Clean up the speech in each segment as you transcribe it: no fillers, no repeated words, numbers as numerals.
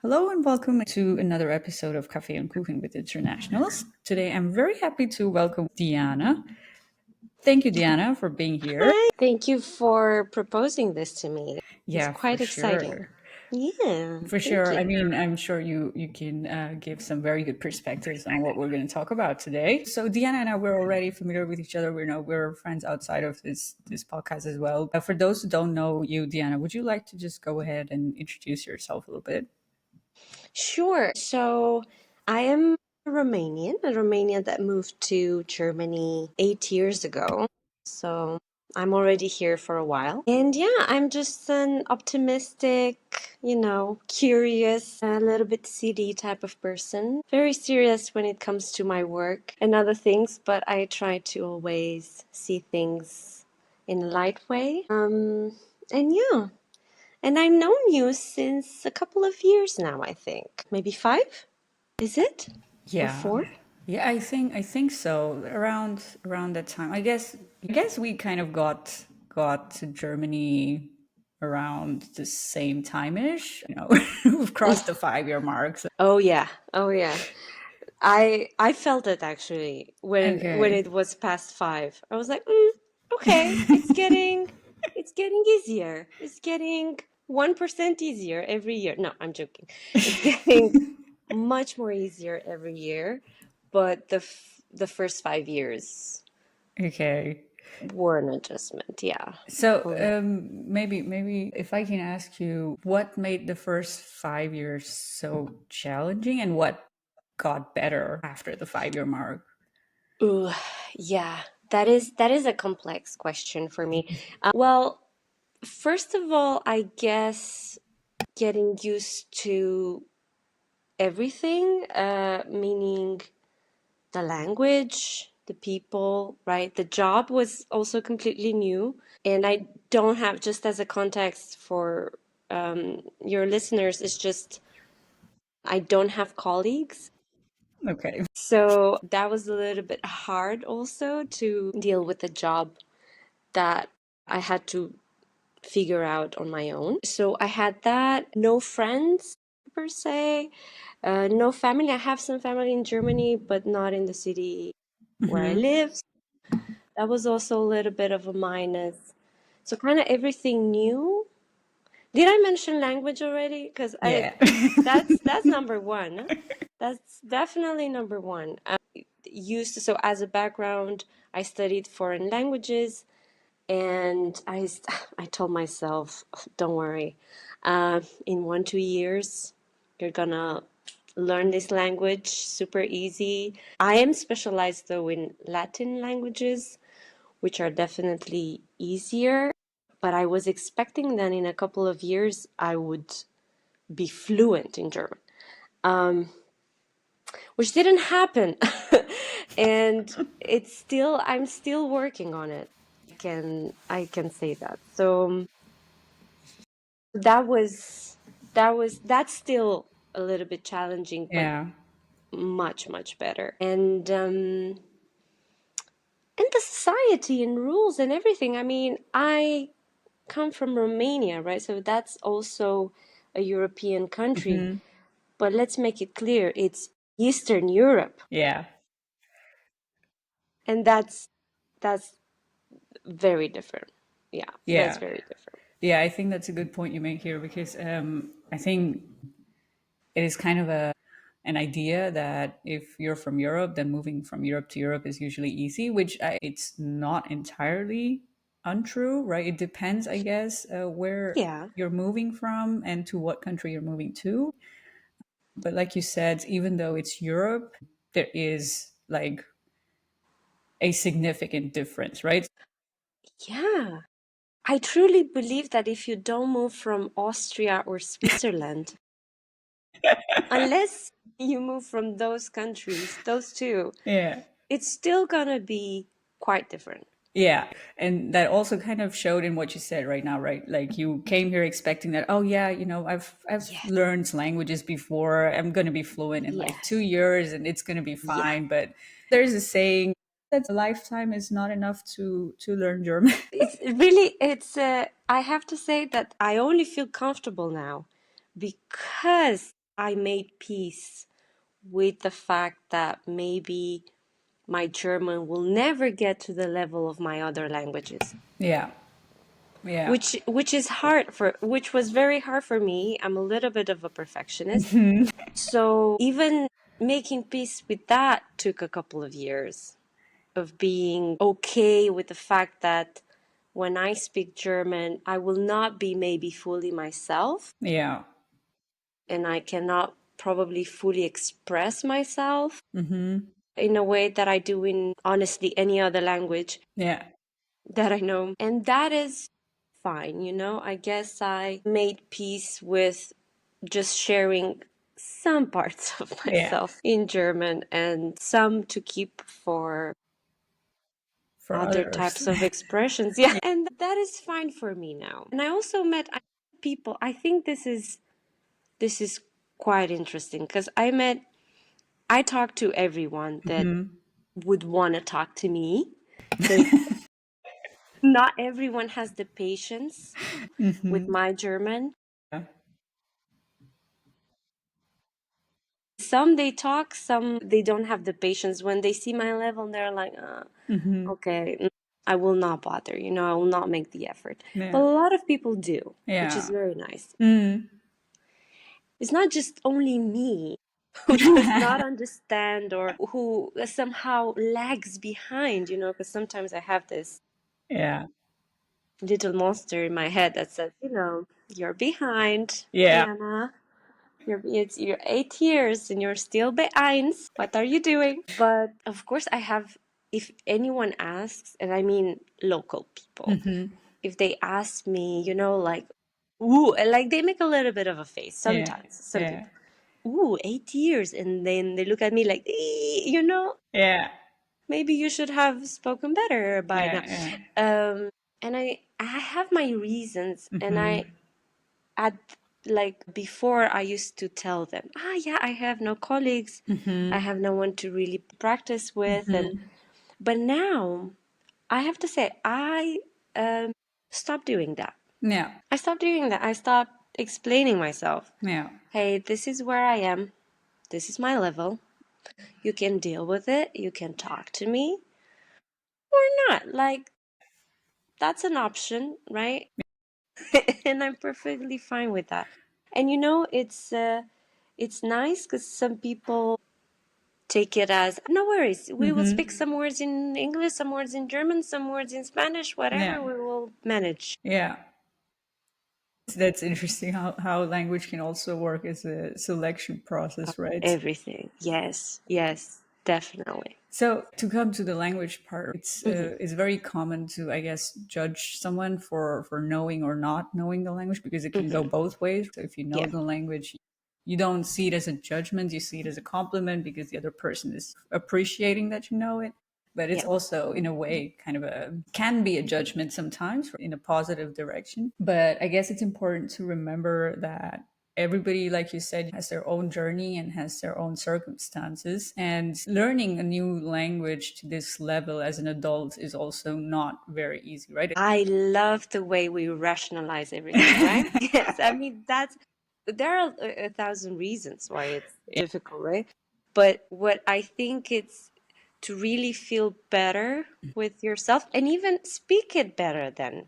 Hello and welcome to another episode of Kaffee and Kuchen with Internationals. Today I'm very happy to welcome Diana. Thank you, Diana, for being here. Hi, thank you for proposing this to me. It's Yeah, for quite exciting. sure. Yeah, For thank sure. you. I mean, I'm sure you can give some very good perspectives on what we're going to talk about today. So, Diana and I, we're already familiar with each other. We know we're friends outside of this podcast as well. For those who don't know you, Diana, would you like to just go ahead and introduce yourself a little bit? Sure. So I am a Romanian that moved to Germany 8 years ago. So I'm already here for a while. And yeah, I'm just an optimistic, curious, a little bit silly type of person. Very serious when it comes to my work and other things, but I try to always see things in a light way. And yeah. And I've known you since a couple of years now, I think. Maybe 5? Is it? Or Yeah. 4? Yeah, I think so. Around that time. I guess we kind of got to Germany around the same time-ish. We've crossed the 5-year mark. So. Oh yeah. Oh yeah. I felt it actually when Okay. it was past 5. I was like, okay, it's getting easier. It's getting 1% easier every year. No, I'm joking. It's getting much more easier every year, but the first 5 years Okay. were an adjustment. Yeah. So Oh yeah. maybe if I can ask you, what made the first 5 years so challenging, and what got better after the 5-year mark? Ooh, yeah, that is a complex question for me. Well, first of all, I guess getting used to everything, meaning the language, the people, right? The job was also completely new, and I don't have, just as a context for your listeners, it's just I don't have colleagues. Okay. So that was a little bit hard also to deal with a job that I had to figure out on my own. So I had that, no friends per se, no family. I have some family in Germany, but not in the city where I Hmm. live. That was also a little bit of a minus. So kind of everything new. Did I mention language already? Because I Yeah. that's number one. That's definitely number one. Used to, so as a background, I studied foreign languages. And I told myself, don't worry, in 1, 2 years, you're gonna learn this language super easy. I am specialized though in Latin languages, which are definitely easier. But I was expecting that in a couple of years I would be fluent in German, which didn't happen. And I'm still working on it. I can say that. So that was that's still a little bit challenging, but Yeah. much better. And the society and rules and everything. I mean, I come from Romania, right? So that's also a European country. Hmm. But let's make it clear, it's Eastern Europe, Yeah. and that's very different. Yeah, that's Yeah. very different. Yeah. I think that's a good point you make here because I think it is kind of an idea that if you're from Europe, then moving from Europe to Europe is usually easy, which it's not entirely untrue, right? It depends, I guess, where Yeah. you're moving from and to what country you're moving to. But like you said, even though it's Europe, there is like a significant difference, right? Yeah. I truly believe that if you don't move from Austria or Switzerland, unless you move from those countries, those two, Yeah. it's still gonna be quite different. Yeah. And that also kind of showed in what you said right now, right? Like you came here expecting that, oh yeah, I've Yes, learned languages before. I'm gonna be fluent in like yes, 2 years and it's gonna be yeah. fine. But there's a saying that a lifetime is not enough to learn German. I have to say that I only feel comfortable now because I made peace with the fact that maybe my German will never get to the level of my other languages. Yeah. Yeah. Which was very hard for me. I'm a little bit of a perfectionist. So even making peace with that took a couple of years of being okay with the fact that when I speak German, I will not be maybe fully myself, Yeah. and I cannot probably fully express myself in a way that I do in honestly any other language Yeah. that I know. And that is fine, you know? I guess I made peace with just sharing some parts of Yeah. myself in German and some to keep for For other others. types of expressions. Yeah. And that is fine for me now. And I also met people. I think this is quite interesting because I talk to everyone that would want to talk to me because not everyone has the patience with my German. Yeah. Some they talk, some they don't have the patience. When they see my level, they're like, okay, I will not bother, I will not make the effort. But Yeah. a lot of people do, which is Yeah. very nice. It's not just only me who does not understand or who somehow lags behind, because sometimes I have this Yeah. little monster in my head that says, you're behind, Yeah. Diana. You're 8 years and you're still B1. What are you doing? But of course, if anyone asks, and I mean local people, if they ask me, like, ooh, like they make a little bit of a face Yeah. sometimes, some Yeah. people, ooh, 8 years. And then they look at me like, Yeah. maybe you should have spoken better by now. Yeah. And I have my reasons, and at like before I used to tell them, yeah, I have no colleagues, I have no one to really practice with, but now I have to say I stopped doing that. Yeah. I stopped doing that. I stopped explaining myself. Yeah. Hey, this is where I am. This is my level. You can deal with it. You can talk to me or not. Like, that's an option, right? And I'm perfectly fine with that. And it's nice because some people take it as no worries. We will speak some words in English, some words in German, some words in Spanish, Yeah. whatever we will manage. Yeah. That's interesting how language can also work as a selection process, right? Everything. Yes, yes, definitely. So to come to the language part, Hmm. it's very common to, I guess, judge someone for knowing or not knowing the language because it can go Hmm. both ways. So if you know Yeah, the language, you don't see it as a judgment; you see it as a compliment because the other person is appreciating that you know it. But it's yeah. also, in a way, kind of can be a judgment sometimes in a positive direction. But I guess it's important to remember that everybody, like you said, has their own journey and has their own circumstances. And learning a new language to this level as an adult is also not very easy, right? I love the way we rationalize everything, right? Yes, I mean there are a thousand reasons why it's difficult, right? But what I think it's to really feel better with yourself and even speak it better then,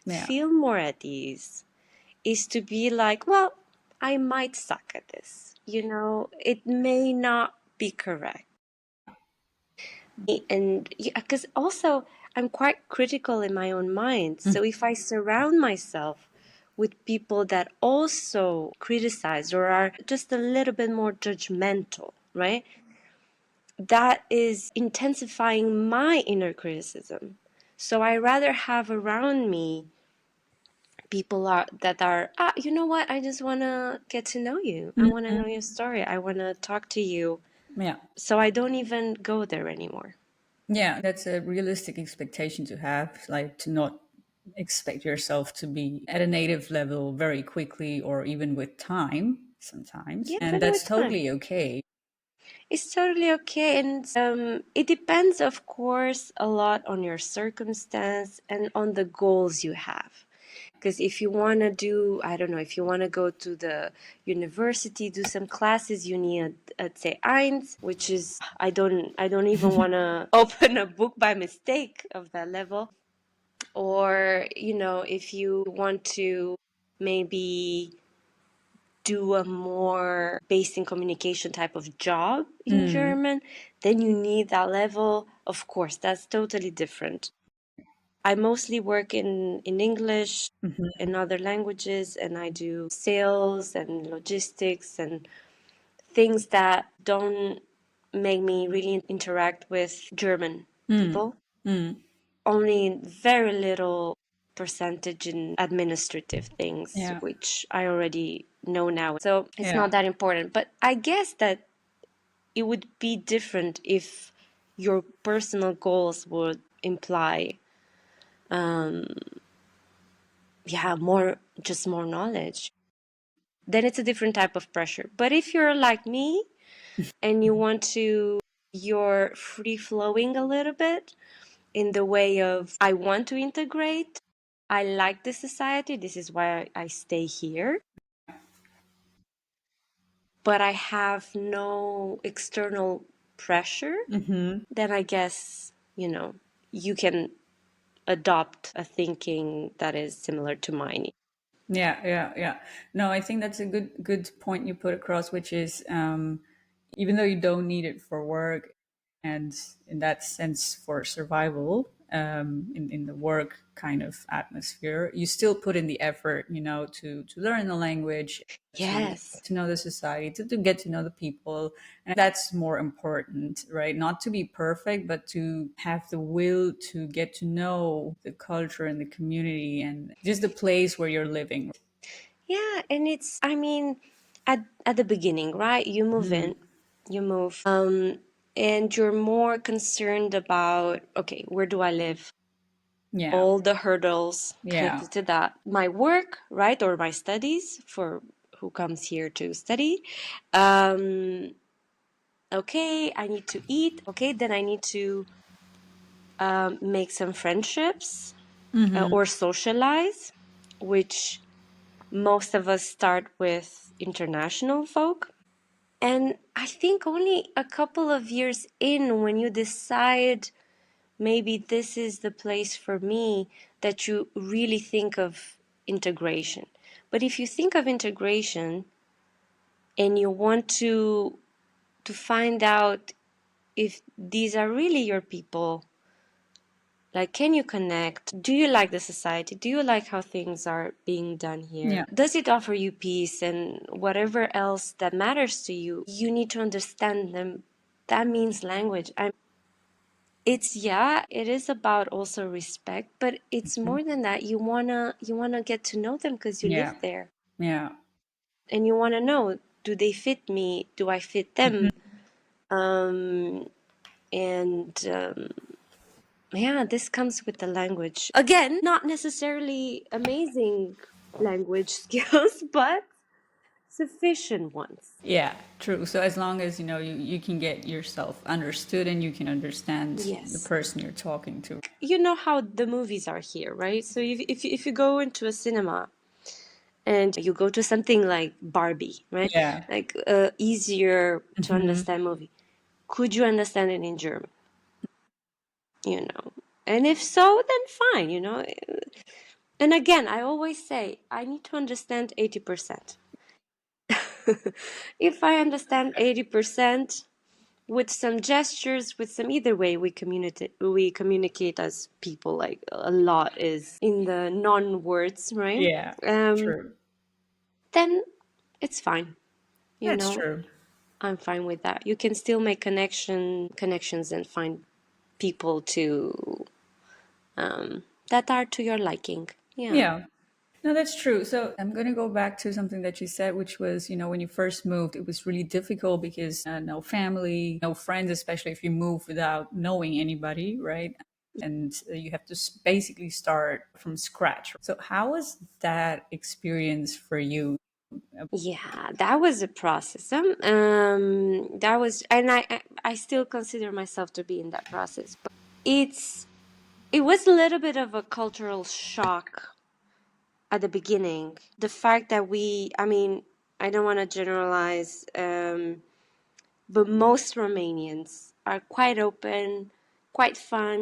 Yeah. feel more at ease, is to be like, well, I might suck at this. It may not be correct. And because also I'm quite critical in my own mind. So if I surround myself with people that also criticize or are just a little bit more judgmental, right? That is intensifying my inner criticism. So I rather have around me people that are, you know what? I just want to get to know you. I want to know your story. I want to talk to you. Yeah. So I don't even go there anymore. Yeah, that's a realistic expectation to have, like to not expect yourself to be at a native level very quickly or even with time sometimes. Yeah, And even that's with time. totally okay. It's totally okay. And it depends, of course, a lot on your circumstance and on the goals you have. Because if you want to do, I don't know, if you want to go to the university, do some classes, you need a C1, which is, I don't even want to open a book by mistake of that level. Or, if you want to maybe do a more basic communication type of job in German, then you need that level. Of course, that's totally different. I mostly work in English and other languages, and I do sales and logistics and things that don't make me really interact with German people. Only very little percentage in administrative things, Yeah. which I already know now. So it's Yeah. not that important. But I guess that it would be different if your personal goals would imply, more knowledge. Then it's a different type of pressure. But if you're like me and you're free flowing a little bit in the way of, I want to integrate, I like this society, this is why I stay here, but I have no external pressure, then I guess, you can adopt a thinking that is similar to mine. Yeah, yeah, yeah. No, I think that's a good point you put across, which is even though you don't need it for work, and in that sense for survival, in the work kind of atmosphere, you still put in the effort, to learn the language, to Yes. know the society, to get to know the people, and that's more important, right? Not to be perfect, but to have the will to get to know the culture and the community and just the place where you're living. Yeah, and I mean, at the beginning, right? You move in, you move, and you're more concerned about, okay, where do I live? Yeah, All the hurdles yeah. connected to that. My work, right, or my studies for who comes here to study. Um, okay, I need to eat. Okay, then I need to make some friendships or socialize, which most of us start with international folk. And I think only a couple of years in, when you decide maybe this is the place for me, that you really think of integration. But if you think of integration and you want to find out if these are really your people, like, can you connect? Do you like the society? Do you like how things are being done here? Yeah. Does it offer you peace and whatever else that matters to you? You need to understand them. That means language. It is about also respect, but it's more than that. You wanna get to know them because you live Yeah. there, Yeah. and you wanna know, do they fit me? Do I fit them? And yeah, this comes with the language. Again, not necessarily amazing language skills, but sufficient ones. Yeah, true. So as long as you can get yourself understood and you can understand the Yes. person you're talking to. You know how the movies are here, right? So if you go into a cinema and you go to something like Barbie, right? Yeah. Like easier to understand movie. Could you understand it in German? You know? And if so, then fine. And again, I always say I need to understand 80%. If I understand 80% with some gestures, with some either way we communicate as people, like a lot is in the non-words, right? Yeah. True. Then it's fine. You That's know, true. I'm fine with that. You can still make connections and find people that are to your liking. Yeah. Yeah. No, that's true. So I'm going to go back to something that you said, which was, when you first moved, it was really difficult because no family, no friends, especially if you move without knowing anybody, right? And you have to basically start from scratch. So how was that experience for you? Yeah, that was a process. That was, and I still consider myself to be in that process. It's it was a little bit of a cultural shock at the beginning. The fact that I mean, I don't want to generalize, but most Romanians are quite open, quite fun.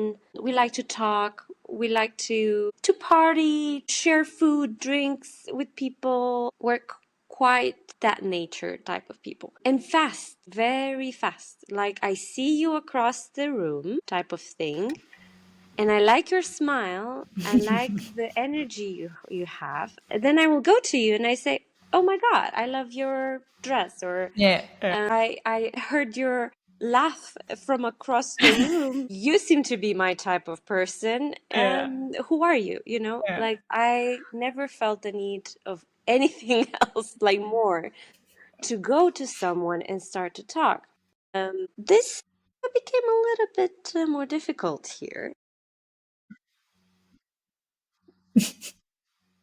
We like to talk. We like to party, share food, drinks with people. We're quite that nature type of people. And fast, very fast. Like I see you across the room type of thing. And I like your smile. I like the energy you have. And then I will go to you and I say, "Oh my God, I love your dress," or Yeah. I heard your laugh from across the room. You seem to be my type of person. Yeah. Who are you? You know, Yeah. like I never felt the need of anything else, like more to go to someone and start to talk. This became a little bit more difficult here.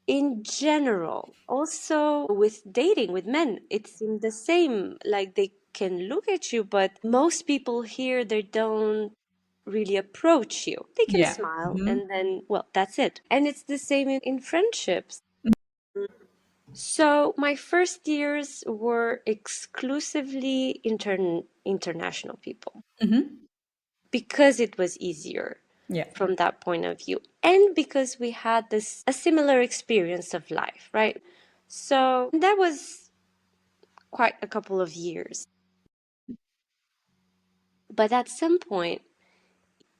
In general, also with dating with men, it seemed the same. Like they can look at you, but most people here, they don't really approach you. They can Yeah. smile Hmm. and then, well, that's it. And it's the same in friendships. So my first years were exclusively international people Hmm. because it was easier Yeah. from that point of view, and because we had this a similar experience of life, right? So that was quite a couple of years. But at some point,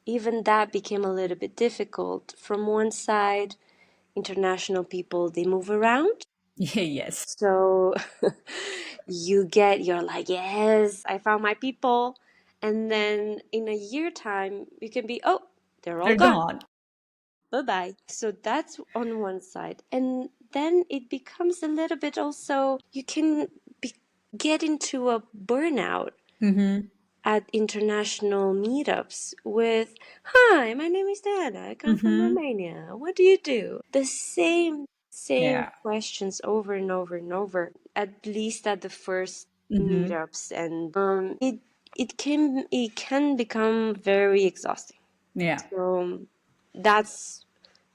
even that became a little bit difficult. From one side, international people, they move around. Yeah. Yes. So you're like, yes, I found my people. And then in a year time, you can be, oh, they're all They're gone. gone. Bye bye. So that's on one side. And then it becomes a little bit also, you can get into a burnout Hmm. at international meetups with, "Hi, my name is Diana. I come from Hmm. Romania. What do you do?" The same Yeah. questions over and over and over, at least at the first Hmm. meetups. And it can become very exhausting. Yeah. So that's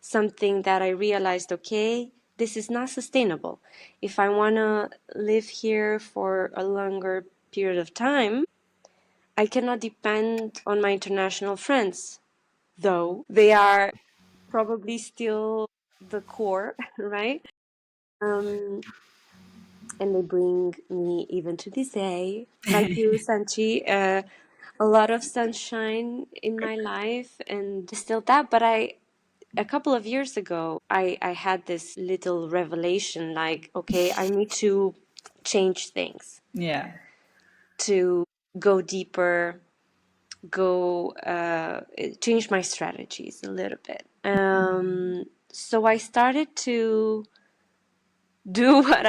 something that I realized, okay, this is not sustainable. If I want to live here for a longer period of time, I cannot depend on my international friends, though they are probably still the core, right? Um, and they bring me, even to this day, like you, Sanchi, a lot of sunshine in my life, and still that. But a couple of years ago, I had this little revelation, like, okay, I need to change things, Yeah. to go deeper, go change my strategies a little bit. So I started to do what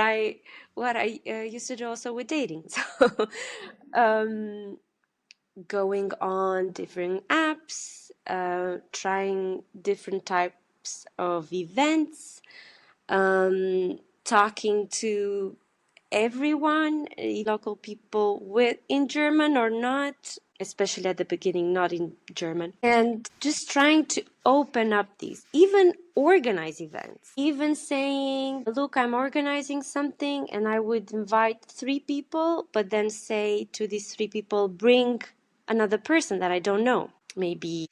I used to do also with dating. So um, going on different apps, trying different types of events, talking to everyone, local people with in German or not, especially at the beginning, not in German, and just trying to open up these, even organize events, even saying, "Look, I'm organizing something," and I would invite 3 people, but then say to these 3 people, "Bring another person that I don't know, maybe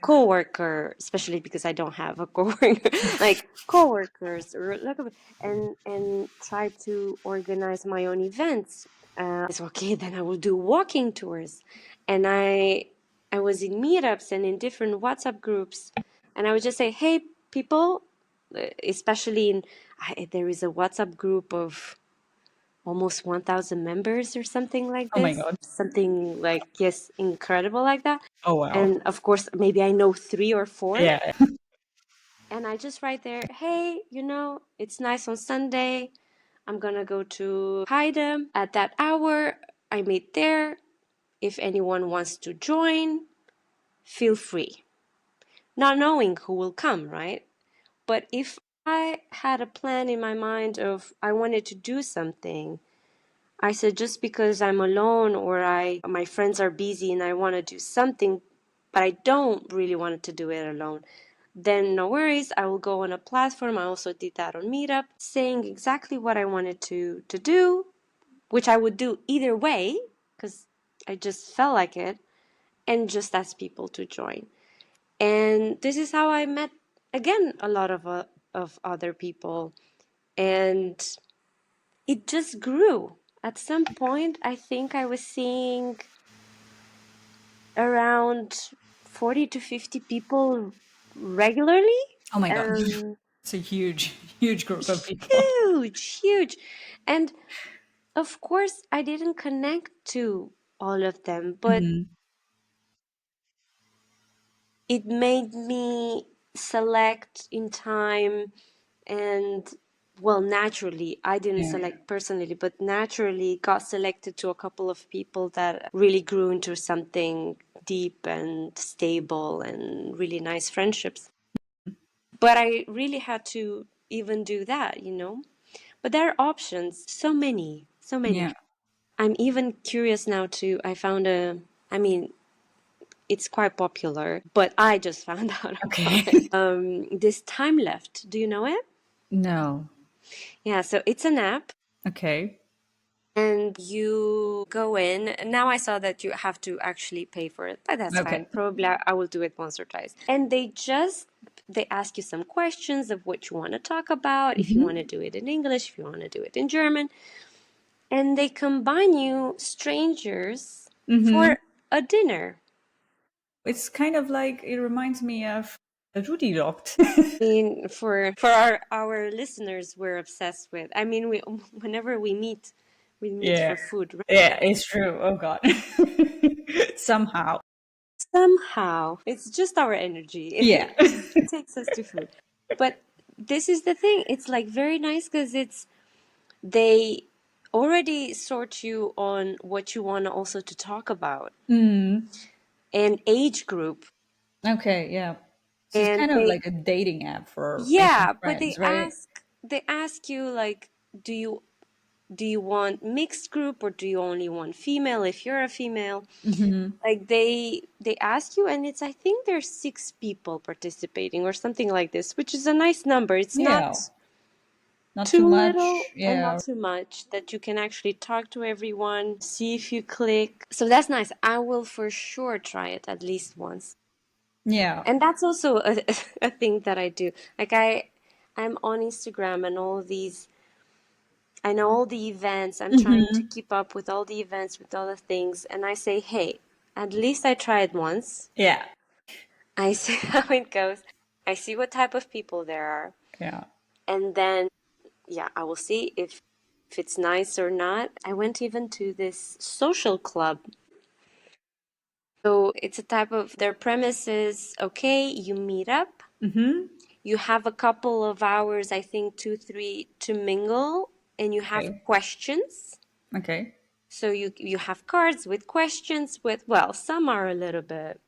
coworker," especially because I don't have a coworker, like coworkers, or and try to organize my own events. It's okay. Then I will do walking tours, and I was in meetups and in different WhatsApp groups, and I would just say, "Hey, people," especially there is a WhatsApp group of almost 1,000 members or something like Oh my this, God. something like, yes, incredible like that. Oh wow. And of course, maybe I know 3 or 4. Yeah. And I just write there, "Hey, it's nice on Sunday. I'm gonna go to Haida at that hour. I meet there. If anyone wants to join, feel free." Not knowing who will come, right? But if I had a plan in my mind of I wanted to do something, I said, just because I'm alone or my friends are busy and I want to do something, but I don't really want to do it alone, then no worries, I will go on a platform. I also did that on Meetup, saying exactly what I wanted to do, which I would do either way because I just felt like it, and just ask people to join. And this is how I met again a lot of other people, and it just grew. At some point, I think I was seeing around 40 to 50 people regularly. Oh my God. Um, It's a huge, huge group of people. huge, huge. And of course, I didn't connect to all of them, but Hmm. it made me select in time and well, naturally, I didn't Yeah. select personally, but naturally got selected to a couple of people that really grew into something deep and stable and really nice friendships. But I really had to even do that, you know? But there are options, so many, so many. Yeah. I'm even curious now too. I found I mean, it's quite popular, but I just found out Okay. about it. This Time Left. Do you know it? No. Yeah, so it's an app Okay. and you go in. Now I saw that you have to actually pay for it, but that's Okay. fine. Probably I will do it once or twice. And they ask you some questions of what you want to talk about, if you want to Hmm. do it in English, if you want to do it in German, and they combine you strangers Hmm. for a dinner. It's kind of like, it reminds me of Rudy Locked. I mean, for our listeners, we're obsessed with. I mean, we whenever we meet Yeah. for food, right? Yeah, it's true. Oh God. Somehow. Somehow, it's just our energy. Yeah. It takes us to food. But this is the thing. It's like very nice because they already sort you on what you want also to talk about Mm. and age group. Okay, yeah. So it's And kind of they, like a dating app for making yeah, but friends, right? they ask you like, do you want mixed group or do you only want female if you're a female? Hmm. Like they ask you, and it's I think there's 6 people participating or something like this, which is a nice number. It's Yeah. not Not too too little much. and not Yeah. too much, that you can actually talk to everyone, see if you click. So that's nice. I will for sure try it at least once. Yeah. And that's also a thing that I do. Like I'm on Instagram and all these, I know all the events. I'm trying to Hmm. keep up with all the events, with all the things, and I say, hey, at least I tried once. Yeah. I see how it goes. I see what type of people there are. Yeah. And then, yeah, I will see if it's nice or not. I went even to this social club. So it's a type of, their premise is, okay, you meet up, Hmm. you have a couple of hours, I think 2, 3, to mingle, and you have Okay. questions. Okay. So you have cards with questions with, well, some are a bit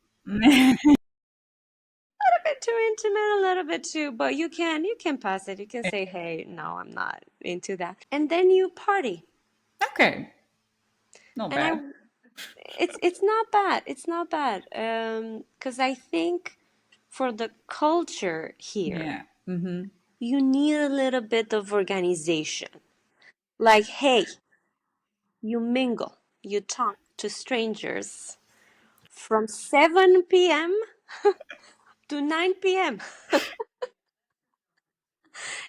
too intimate, a little bit too, but you can pass it. You can say, hey, no, I'm not into that. And then you party. Okay. Not And bad. it's not bad. It's not bad. Because I think for the culture here, Yeah. Hmm. you need a little bit of organization. Like, hey, you mingle, you talk to strangers from 7 p.m. to 9 p.m.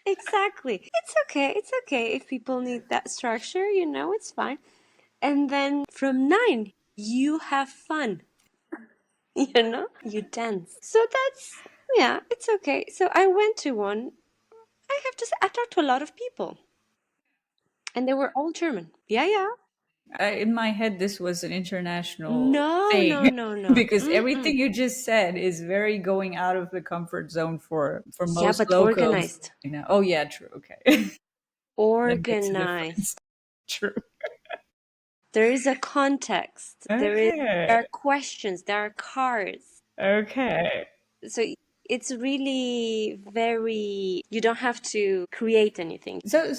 Exactly. It's okay. It's okay if people need that structure, you know, it's fine. And then from 9, you have fun, you know, you dance. So that's, yeah, it's okay. So I went to one. I have to say, I talked to a lot of people, and they were all German. Yeah, yeah. In my head, this was an international No, no, thing no, no. because Mm-mm. everything you just said is very going out of the comfort zone for Yeah, most but locals. organized. You know. Oh yeah, true. Okay, that makes a difference. Organized. True. There is a context. There Okay. are questions. There are cards. Okay. So it's really very, you don't have to create anything. So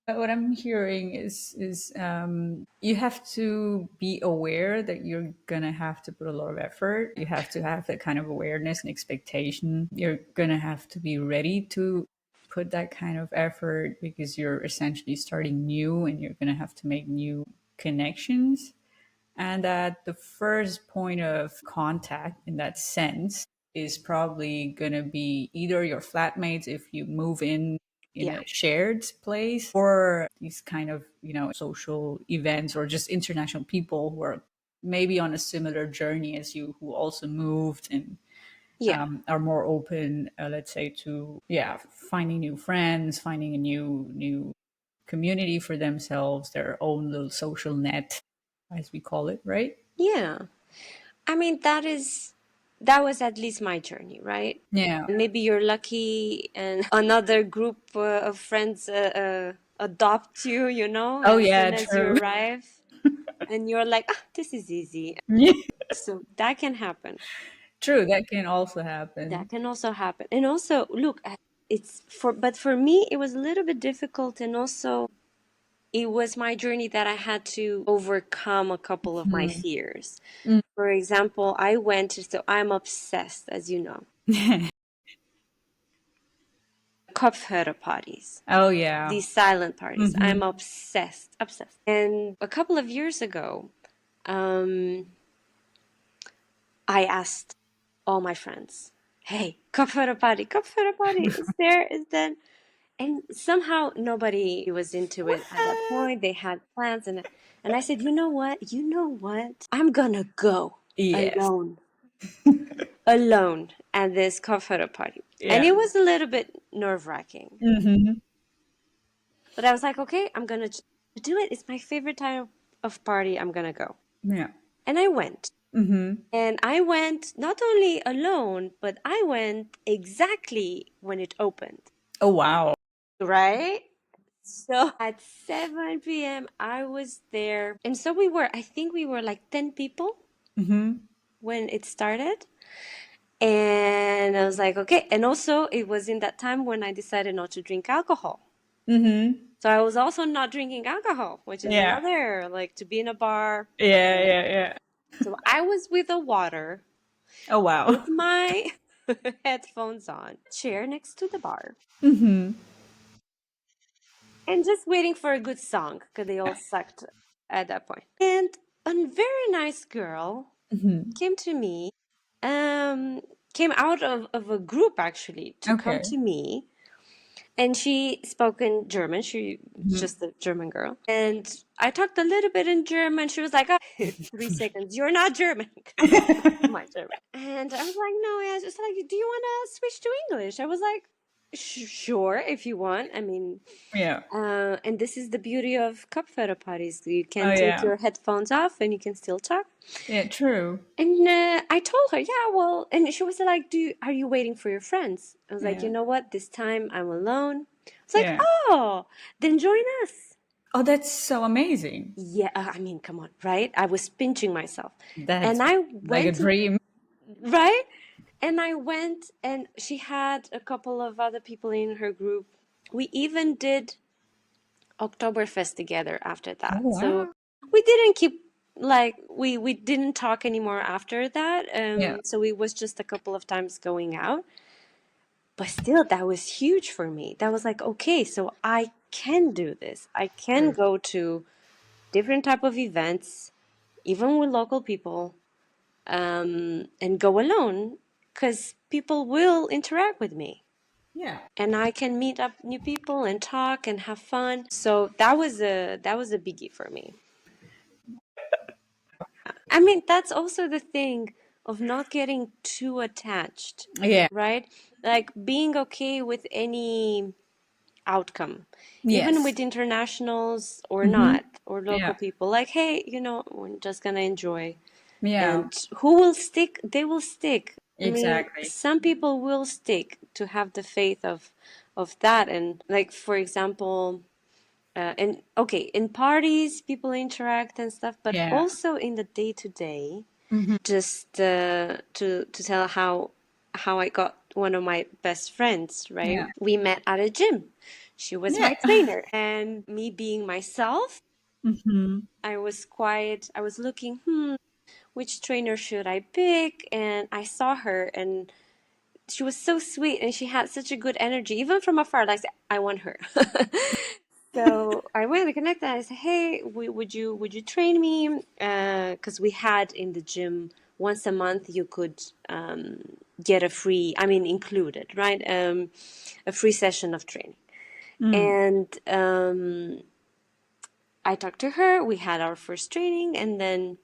What I'm hearing is you have to be aware that you're gonna have to put a lot of effort. You have to have that kind of awareness and expectation. You're gonna have to be ready to put that kind of effort because you're essentially starting new and you're gonna have to make new connections. And that the first point of contact in that sense is probably going to be either your flatmates if you move in Yeah. a shared place, or these kind of, social events, or just international people who are maybe on a similar journey as you, who also moved and Yeah. are more open, let's say, to, yeah, finding new friends, finding a new community for themselves, their own little social net, as we call it, right? Yeah. I mean, that was at least my journey, right? Yeah. And maybe you're lucky and another group of friends adopt you, Oh as yeah, soon as you true. arrive, and you're like, ah, this is easy. Yeah. So that can happen. True, that can also That happen. can also happen. And also, look, but for me, it was a little bit difficult. And also, it was my journey that I had to overcome a couple of my Mhm. fears. Mm. For example, so I'm obsessed, as you know, Kopfhörer parties, Oh yeah. these silent parties. Hmm. I'm obsessed, obsessed. And a couple of years ago, um, I asked all my friends, "Hey, Kopfhörer party, is there? Is there?" And somehow nobody was into it at that What? point. They had plans, and I said, "You know what? You know what? I'm gonna go Yes. alone, alone at this Kopfhörer party." And Yeah. it was a little bit nerve-wracking. Hmm. But I was like, okay, I'm gonna do it. It's my favorite time of party. I'm gonna go. Yeah. And I went. Hmm. And I went not only alone, but I went exactly when it opened. Oh wow. Right? So at 7 p.m., I was there. And so I think we were like 10 people Hmm. when it started. And I was like, okay. And also, it was in that time when I decided not to drink alcohol. Hmm. So I was also not drinking alcohol, which is Yeah. another, like to be in a bar. Yeah. And Yeah. Yeah. so I was with the water, Oh wow. with my headphones on, chair next to the bar, Hmm. and just waiting for a good song because they all sucked at that point. And a very nice girl Hmm. came to me, um, came out of a group actually to come Okay. to me. And she spoke in German. She's Hmm. just a German girl. And I talked a little bit in German. She was like, oh, 3 seconds, you're not German. Because my German. And I was like, no, yeah, just like, do you want to switch to English? I was like, sure, if you want. I mean, Yeah. and this is the beauty of Kopfhörer parties. You Oh can take yeah. your headphones off and you can still talk. Yeah. True. And I told her, yeah, well, and she was like, are you waiting for your friends? I was like, you Yeah. know what? This time I'm alone. It's like, Yeah. oh, then join us. Oh, that's so amazing. Yeah, I mean, come on, right? I was pinching myself. That's And I like a went, dream. right? And I went, and she had a couple of other people in her group. We even did Oktoberfest together after Oh that. So wow. we didn't keep like we didn't talk anymore after that. Yeah. So it was just a couple of times going out. But still that was huge for me. That was like, okay, so I can do this. I can True. go to different type of events, even with local people, and go alone because people will interact with me Yeah. and I can meet up new people and talk and have fun. So that was a biggie for me. I mean, that's also the thing of not getting too attached, Yeah. right? Like being okay with any outcome, even Yes. with internationals or Hmm. not, or local Yeah. people. Like, hey, we're just gonna enjoy. Yeah. And who will stick? They will stick. I mean, Exactly. some people will stick to have the faith of that. And like, for example, and okay, in parties, people interact and stuff, but Yeah. also in the day to day, just to tell how I got one of my best friends, right? Yeah. We met at a gym. She was my Yeah. trainer. And me being myself, Hmm. I was looking, which trainer should I pick? And I saw her, and she was so sweet, and she had such a good energy, even from afar. Like, I want her. So I went and connected. And I said, "Hey, would you train me? Because we had in the gym once a month you could get a free, I mean included, right? A free session of training." Mm. And I talked to her. We had our first training, and then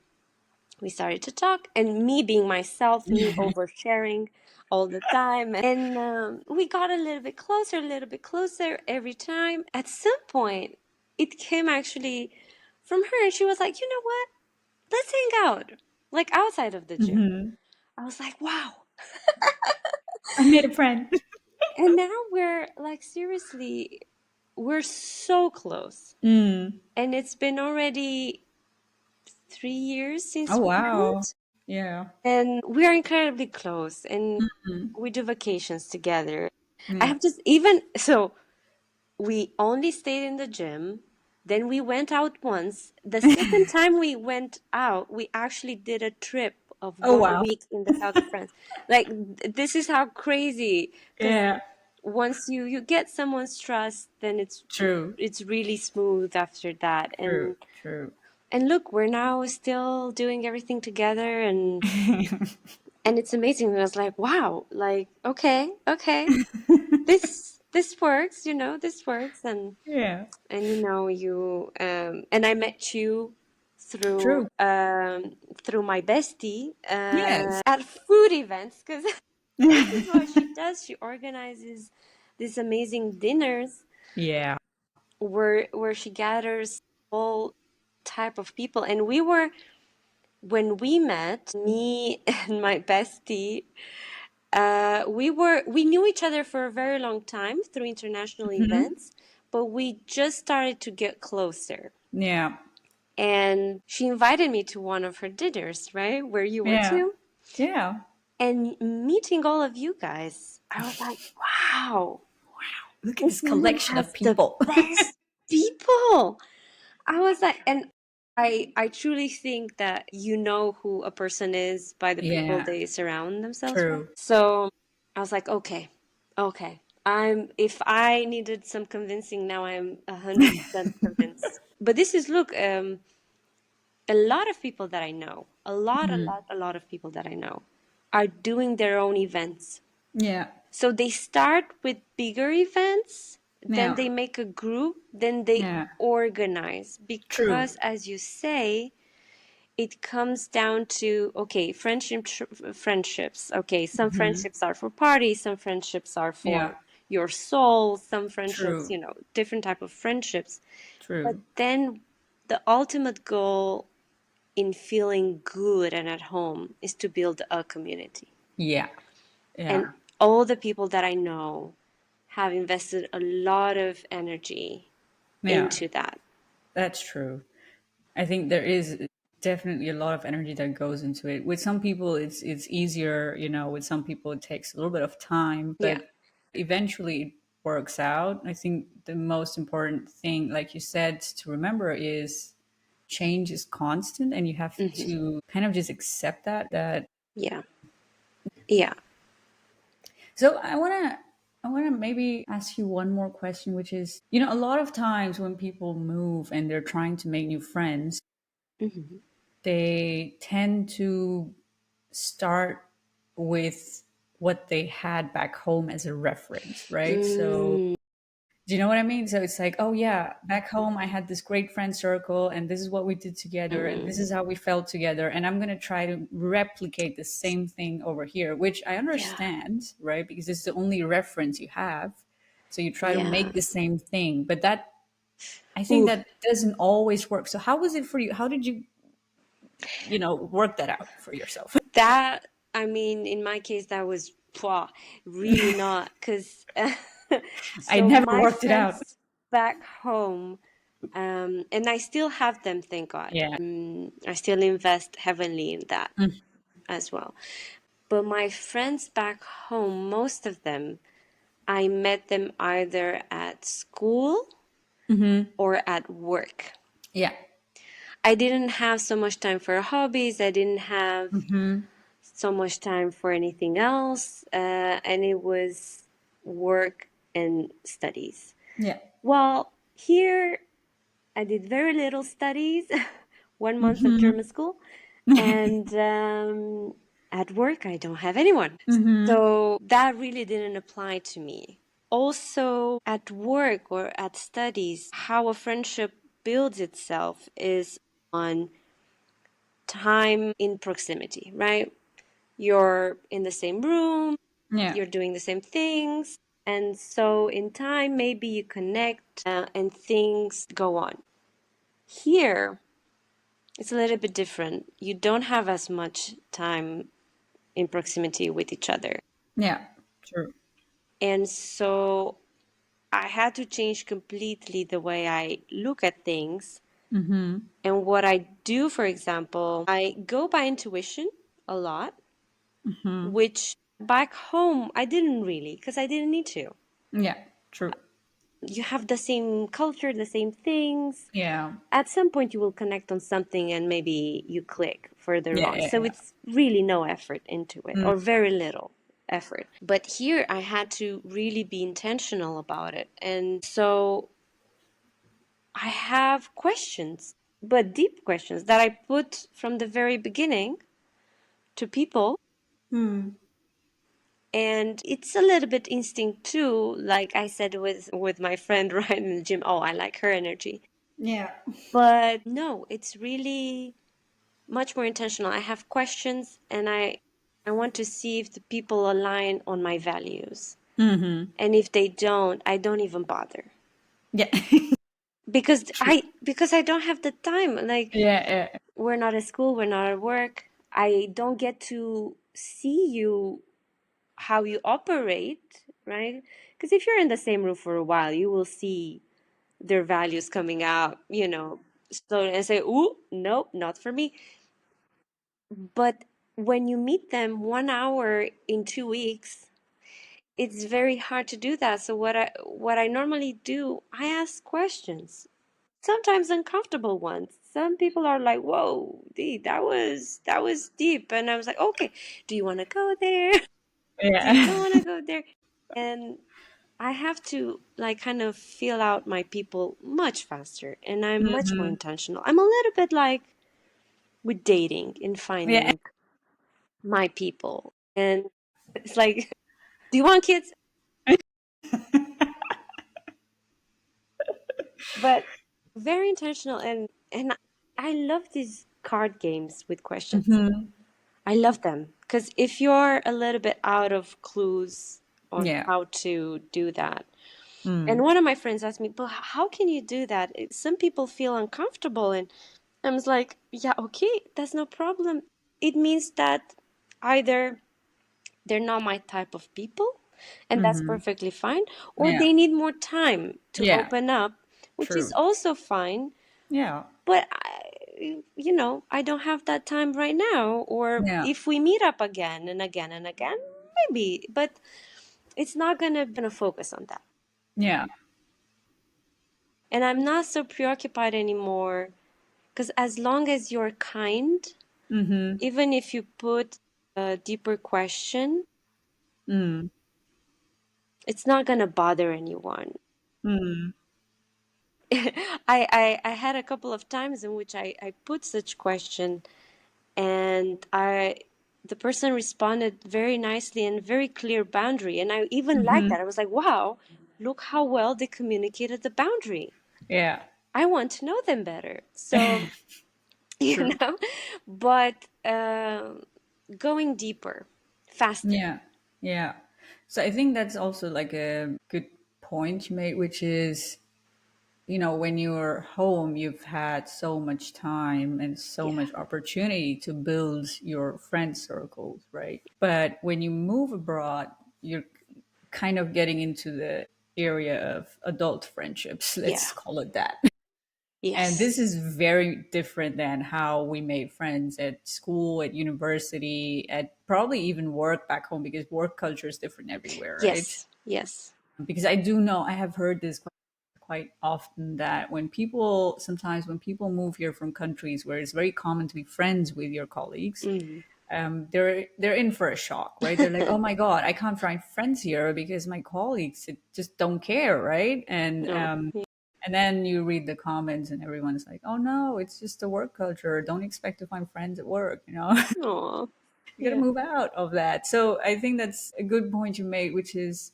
we started to talk. And me being myself, me oversharing all the time, and we got a little bit closer every time. At some point, it came actually from her. She was like, "You know what? Let's hang out, like outside of the gym." Hmm. I was like, "Wow." I made a friend. And now we're like, seriously, we're so close. Mm. And it's been already 3 years Oh, since we wow. met. Yeah. And we are incredibly close, and Mm. we do vacations together. I Yeah. have just even so we only stayed in the gym. Then we went out once. The second time we went out, we actually did a trip of Oh, one wow. week in the south of France. Like this is how crazy. Because Yeah. once you get someone's trust, then True. it's really smooth after that. True. And True. look, we're now still doing everything together, and it's amazing. And I was like, wow, like okay, okay, this works, this works. Yeah. And and I met you True. through my bestie Yes. at food events, because this is what she does. She organizes these amazing dinners Yeah. where she gathers all type of people. And when we met, me and my bestie, we knew each other for a very long time through international Hmm. events, but we just started to get closer. Yeah. And she invited me to one of her dinners, right? Where you were Yeah. too. Yeah. And meeting all of you guys, I was like, wow, Look at this this woman collection of has the people. best people. I was like, and I truly think that you know who a person is by the people Yeah. they surround themselves with. True. So I was like, okay, okay. If I needed some convincing, now I'm 100% convinced. But this is, look, a lot of people that I know, a lot of people that I know are doing their own events. Yeah. So they start with bigger events, then Yeah. they make a group, then they Yeah. organize. True. Because, as you say, it comes down to, okay, friendships. Okay, some Hmm. friendships are for parties, some friendships are Yeah. for your soul, some friendships, True. different type of friendships. But True. then the ultimate goal in feeling good and at home is to build a community. Yeah. And Yeah. all the people that I know have invested a lot of energy Yeah. into that. That's true. I think there is definitely a lot of energy that goes into it. With some people, it's easier. With some people, it takes a little bit of time, Yeah. but eventually it works out. I think the most important thing, like you said, to remember is change is constant, and you have Hmm. to kind of just accept that. Yeah. Yeah. So I want to maybe ask you one more question, which is, a lot of times when people move and they're trying to make new friends, Hmm. they tend to start with what they had back home as a reference, right? So, Mm, do you know what I mean? So it's like, oh yeah, back home I had this great friend circle, and this is what we did together, and this mm, is how we felt together, and I'm gonna try to replicate the same thing over here, which I yeah. understand, right? Because it's the only reference you have. So you try to Yeah. make the same thing, but that I think Ooh, that doesn't always work. So how was it for you? How did you, work that out for yourself? that, I mean, in my case, that was pwah, really not. Because, I so never my worked it out. friends back home, and I still have them, thank God. Yeah. I still invest heavily in that Mm. as well. But my friends back home, most of them, I met them either at school Mm-hmm. or at work. Yeah. I didn't have so much time for hobbies. I didn't have Mm-hmm. so much time for anything else. And it was work and studies. Yeah. Well, here I did very little studies, 1 month of Mm-hmm. German school, and at work I don't have anyone. Mm-hmm. So that really didn't apply to me. Also, at work or at studies, how a friendship builds itself is on time in proximity, right? You're in the same room, Yeah. you're doing the same things, and so in time, maybe you connect and things go on. Here, it's a little bit different. You don't have as much time in proximity with each other. Yeah. True. And so I had to change completely the way I look at things. Mm-hmm. And what I do, for example, I go by intuition a lot, Mm-hmm. which back home I didn't really, because I didn't need to. Yeah. True. You have the same culture, the same things. Yeah. At some point, you will connect on something and maybe you click further Yeah. on. Yeah. So Yeah. it's really no effort into it, Mm. or very little effort. But here, I had to really be intentional about it. And so I have questions, but deep questions that I put from the very beginning to people. Mm. And it's a little bit instinct too, like I said with my friend right in the gym. Oh, I like her energy. Yeah. But no, it's really much more intentional. I have questions and I want to see if the people align on my values. Mm-hmm. And if they don't, I don't even bother. Yeah. Because True. I don't have the time. Like Yeah. Yeah. we're not at school, we're not at work. I don't get to see you how you operate, right? Because if you're in the same room for a while, you will see their values coming out, so and say, "Ooh, nope, not for me." But when you meet them 1 hour in 2 weeks, it's very hard to do that. So what I normally do, I ask questions, sometimes uncomfortable ones. Some people are like, "Whoa, Dee, that was deep," and I was like, "Okay, do you want to go there? Do you Yeah. don't want to go there?" And I have to like kind of feel out my people much faster, and I'm much more Mm-hmm. intentional. I'm a little bit like with dating in Yeah. finding my people. And it's like, do you want kids? But very intentional, and I love these card games with questions. Mm-hmm. I love them because if you're a little bit out of clues on Yeah. how to do that. And Mm. one of my friends asked me, "But how can you do that? Some people feel uncomfortable." And I was like, "Yeah, okay, that's no problem. It means that either they're not my type of people, and that's Mm-hmm. perfectly fine, or Yeah. they need more time to Yeah. open up, which is True. also fine. Yeah. But I don't have that time right now. Or Yeah. if we meet up again and again and again, maybe, but it's not gonna focus on that. Yeah. And I'm not so preoccupied anymore because as long as you're kind, Mm-hmm. even if you put a deeper question, Mm. it's not gonna bother anyone. Mm. I had a couple of times in which I put such question, and the person responded very nicely and very clear boundary, and I even liked Mm-hmm. that. I was like, wow, look how well they communicated the boundary. Yeah. I want to know them better. So you True. know, but going deeper, faster. Yeah. Yeah. So I think that's also like a good point you made, which is, when you're home, you've had so much time and so Yeah. much opportunity to build your friend circles, right? But when you move abroad, you're kind of getting into the area of adult friendships, let's Yeah. call it that. And Yes. this is very different than how we made friends at school, at university, at probably even work back home, because work culture is different everywhere, right? Yes. Yes. because I do know I have heard this quite often that when people move here from countries where it's very common to be friends with your colleagues, Mm. they're in for a shock, right? They're like, oh my god, I can't find friends here because my colleagues just don't care, right? No. And then you read the comments and everyone's like, oh no, it's just a work culture. Don't expect to find friends at work, you know? Aw. You got to Yeah. move out of that. So I think that's a good point you made, which is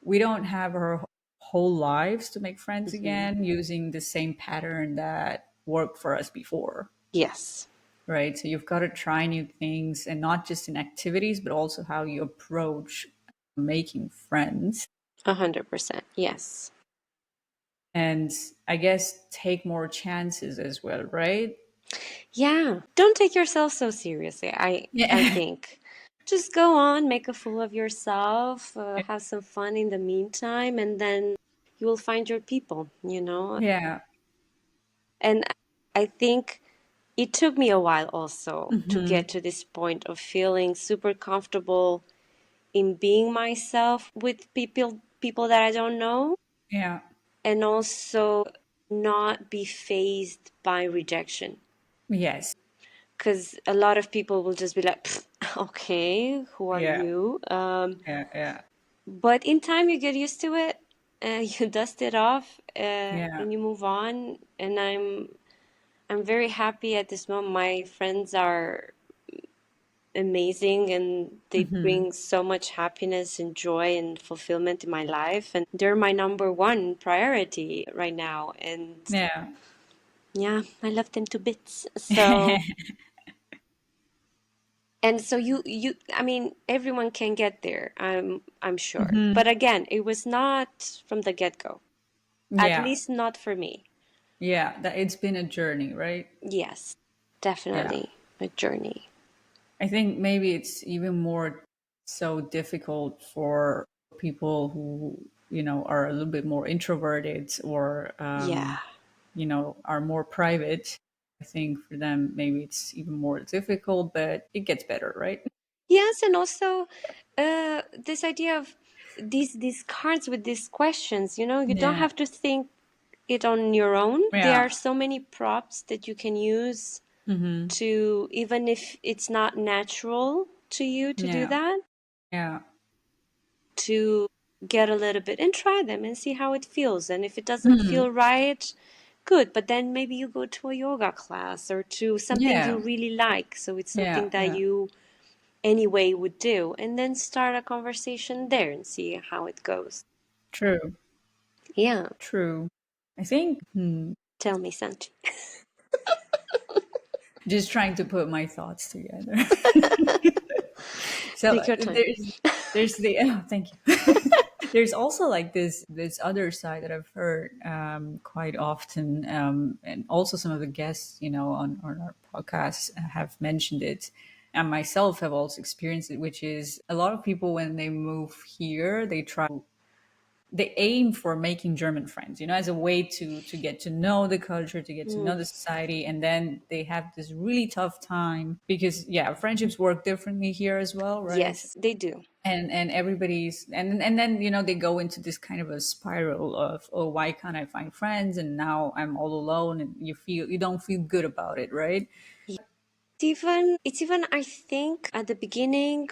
we don't have our whole lives to make friends Hmm. again using the same pattern that worked for us before, Yes. right? So you've got to try new things, and not just in activities, but also how you approach making friends. 100%. Yes. And I guess take more chances as well, right? Yeah. Don't take yourself so seriously. I Yeah. think just go on, make a fool of yourself, have some fun in the meantime, and then you will find your people, you know? Yeah. And I think it took me a while also to Hmm. get to this point of feeling super comfortable in being myself with people that I don't know, Yeah. and also not be phased by rejection. Yes. Because a lot of people will just be like, "Pfft, okay, who are Yeah. you?" Yeah. Yeah. But in time, you get used to it, you dust it off, Yeah. and you move on. And I'm very happy at this moment. My friends are amazing and they Hmm. bring so much happiness and joy and fulfillment in my life, and they're my number one priority right now. And Yeah. yeah, I love them to bits. So and so you I mean everyone can get there, I'm sure, Hmm. but again, it was not from the get-go, at Yeah. least not for me. Yeah. That it's been a journey, right? Yes, Yeah. definitely a journey. I think maybe it's even more so difficult for people who, are a little bit more introverted or, Yeah. are more private. I think for them, maybe it's even more difficult, but it gets better, right? Yes, and also this idea of these cards with these questions, you don't Yeah. have to think it on your own. There are Yeah. so many props that you can use Hmm. to, even if it's not natural to you to do Yeah. that, Yeah. to get a little bit and try them and see how it feels. And if it doesn't Hmm. feel right, good. But then maybe you go to a yoga class or to something you Yeah. really like. So it's something Yeah. that Yeah. you anyway would do. And then start a conversation there and see how it goes. True. Yeah. True. I think, Tell me, Sanchi. just trying to put my thoughts together. So Take your time. there's the thank you. There's also like this other side that I've heard quite often, and also some of the guests, on our podcast have mentioned it, and myself have also experienced it, which is a lot of people when they move here, they aim for making German friends, as a way to get to know the culture, to get to Mm, know the society, and then they have this really tough time because yeah, friendships work differently here as well, right? yes, they do. And everybody's and then they go into this kind of a spiral of, oh, why can't I find friends, and now I'm all alone, and you don't feel good about it, right? It's even I think at the beginning,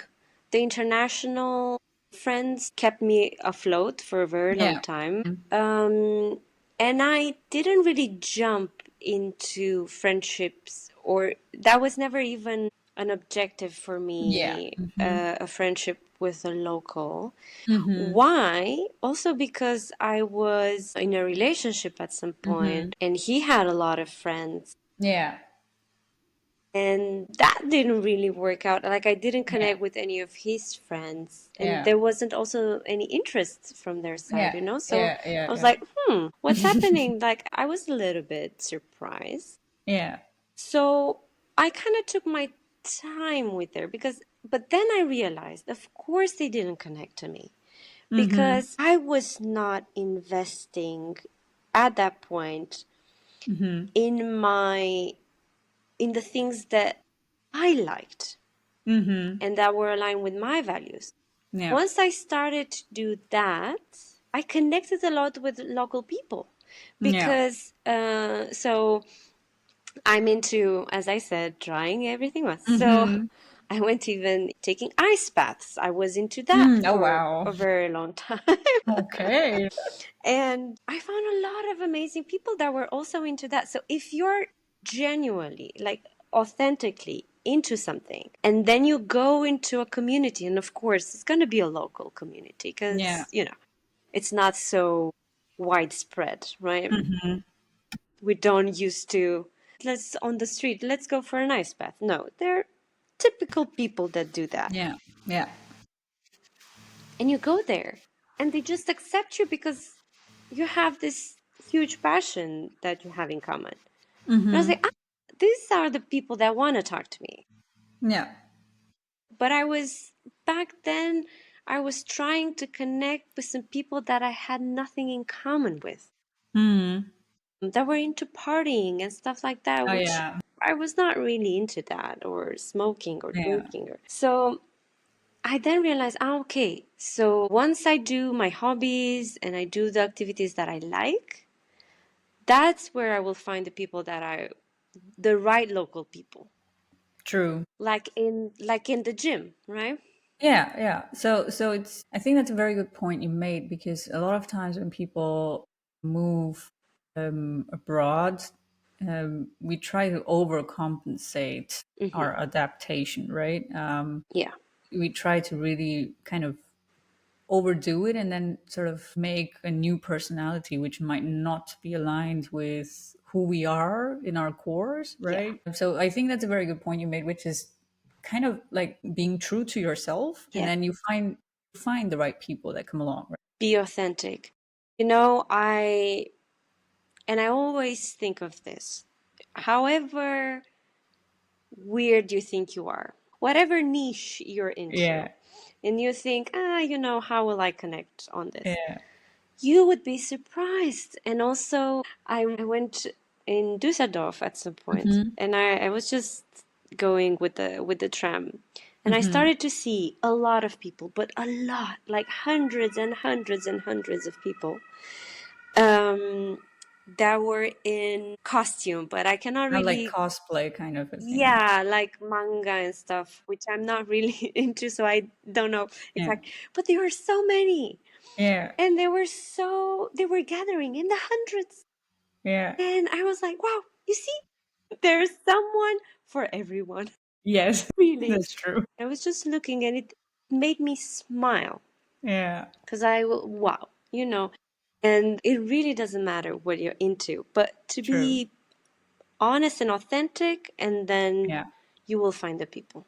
the international friends kept me afloat for a very long Yeah. time. And I didn't really jump into friendships, or that was never even an objective for Yeah. me, Hmm. a friendship with a local. Hmm. Why? Also because I was in a relationship at some Hmm. point and he had a lot of friends. Yeah. And that didn't really work out. Like, I didn't Yeah. connect with any of his friends. And Yeah. there wasn't also any interest from their side, Yeah. you know? So Yeah. Yeah. I was Yeah. like, what's happening? Like, I was a little bit surprised. Yeah. So I kind of took my time with her but then I realized, of course, they didn't connect to me Hmm. because I was not investing at that point Hmm. in in the things that I liked Hmm. and that were aligned with my values. Yeah. Once I started to do that, I connected a lot with local people Yeah. because so I'm into, as I said, trying everything once. So Mm-hmm. I went even taking ice baths. I was into that Mm, oh for wow. a very long time. Okay. And I found a lot of amazing people that were also into that. So if you're genuinely, like authentically into something, and then you go into a community, and of course, it's going to be a local community Yeah. because, it's not so widespread, right? Mm-hmm. We don't used to, let's on the street, let's go for an ice bath. No, they're typical people that do that. Yeah. Yeah. And you go there and they just accept you because you have this huge passion that you have in common. And I was Mm-hmm. like, these are the people that want to talk to me. Yeah. But back then, I was trying to connect with some people that I had nothing in common with, Mm. that were into partying and stuff like that, Oh which yeah. I was not really into that, or smoking or Yeah. drinking. So I then realized, okay, so once I do my hobbies and I do the activities that I like, that's where I will find the people the right local people, True. like in the gym, right? Yeah, yeah. So it's I think that's a very good point you made because a lot of times when people move abroad, we try to overcompensate Mm-hmm. our adaptation, right? Yeah, We try to really kind of overdo it and then sort of make a new personality which might not be aligned with who we are in our cores, yeah, right? So I think that's a very good point you made, which is kind of like being true to yourself, and yeah. then you find the right people that come along, right? Be authentic. I always think of this. However weird you think you are, whatever niche you're into, Yeah, and you think, how will I connect on this? yeah. You would be surprised. And also, I went in Düsseldorf at some point, Mm-hmm. and I was just going with the tram, and I Mm-hmm. started to see a lot of people, but a lot, like hundreds and hundreds and hundreds of people, um, that were in costume, but I cannot I like really, cosplay kind of a thing. yeah, like manga and stuff, which I'm not really into, so I don't know Yeah, exactly. But there were so many, yeah, and they were gathering in the hundreds, yeah. and I was like, wow, you see, there's someone for everyone. Yes, Really. that's true. I was just looking, and it made me smile Yeah, because wow, and it really doesn't matter what you're into, but to true. be honest and authentic, and then Yeah. you will find the people.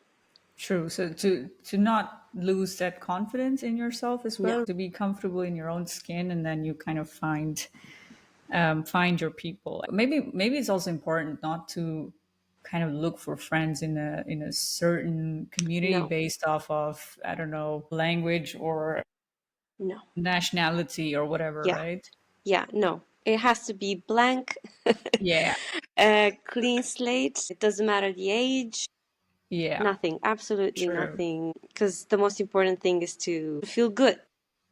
True. So to not lose that confidence in yourself as Yeah, well, to be comfortable in your own skin, and then you kind of find your people. Maybe it's also important not to kind of look for friends in a certain community no, based off of, I don't know, language or no, nationality or whatever, yeah, right? yeah, no. It has to be blank, Yeah. a clean slate. It doesn't matter the age, Yeah. nothing, absolutely True. nothing. Because the most important thing is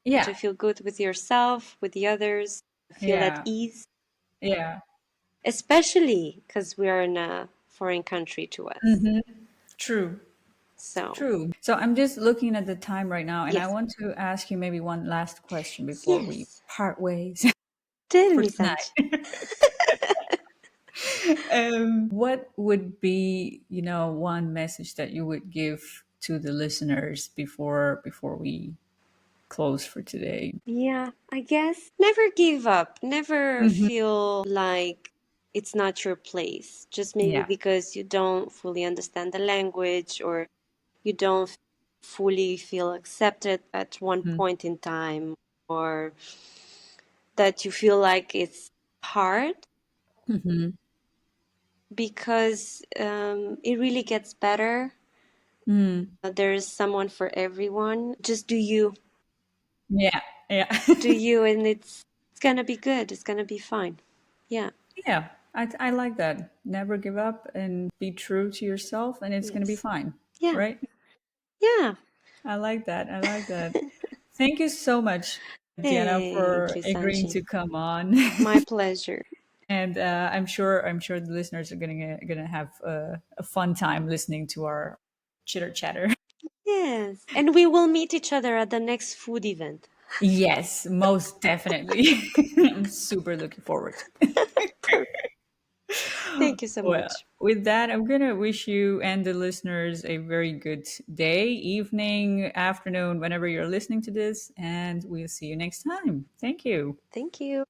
Yeah. to feel good with yourself, with the others, feel at Yeah. ease, Yeah. especially because we are in a foreign country to us. True. So, True. So I'm just looking at the time right now, and I yes, want to ask you maybe one last question before we yes, part ways tell for me, tonight. Sanchi. What would be, one message that you would give to the listeners before we close for today? Yeah, I guess never give up. Never Hmm. feel like it's not your place. Just maybe Yeah. because you don't fully understand the language, or you don't fully feel accepted at one point in time, or that you feel like it's hard, Mm-hmm. because it really gets better. Mm. There's someone for everyone. Just do you. Yeah. Yeah. Do you, and it's gonna be good. It's gonna be fine. Yeah. Yeah. I like that. Never give up and be true to yourself, and it's going to be Yes. fine. Yeah. Right? Yeah. I like that. I like that. Thank you so much, Diana, Thank for you, agreeing Sanchi. to come on. My pleasure. And I'm sure the listeners are gonna have a fun time listening to our chitter chatter. Yes. And we will meet each other at the next food event. Yes, most definitely. I'm super looking forward. Perfect. Thank you so Well, much. with that, I'm gonna wish you and the listeners a very good day, evening, afternoon, whenever you're listening to this, and we'll see you next time. Thank you. Thank you.